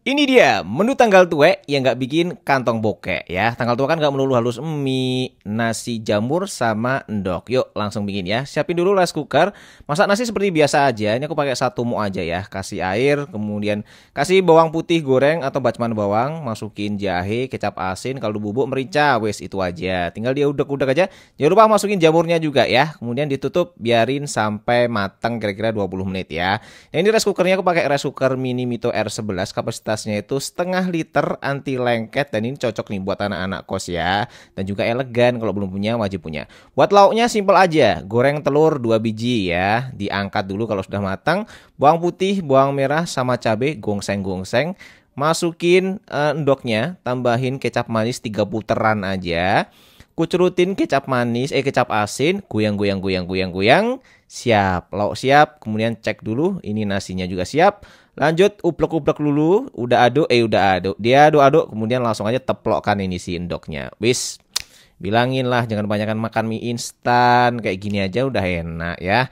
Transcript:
Ini dia menu tanggal tua yang nggak bikin kantong bokek ya. Tanggal tua kan nggak melulu halus mie, nasi jamur sama endok. Yuk langsung bikin ya. Siapin dulu rice cooker. Masak nasi seperti biasa aja. Ini aku pakai satu muak aja ya. Kasih air, kemudian kasih bawang putih goreng atau bacman bawang. Masukin jahe, kecap asin, kaldu bubuk, merica. Wes itu aja. Tinggal dia udek-udek aja. Jangan lupa masukin jamurnya juga ya. Kemudian ditutup, biarin sampai matang kira-kira 20 menit ya. Nah ini rice cookernya aku pakai rice cooker mini Mito R11, kapasitasnya itu setengah liter, anti lengket, dan ini cocok nih buat anak-anak kos ya. Dan juga elegan, kalau belum punya wajib punya. Buat lauknya simple aja, goreng telur 2 biji ya, diangkat dulu kalau sudah matang. Bawang putih, bawang merah sama cabai gongseng-gongseng. Masukin endoknya, tambahin kecap manis 3 puteran aja. Kucerutin kecap asin, goyang. Siap, lauk siap. Kemudian cek dulu, ini nasinya juga siap. Lanjut uplek-uplek dulu, udah aduk. Dia aduk-aduk, kemudian langsung aja teplokkan ini si endoknya. Wis, bilangin lah jangan kebanyakan makan mie instan, kayak gini aja udah enak ya.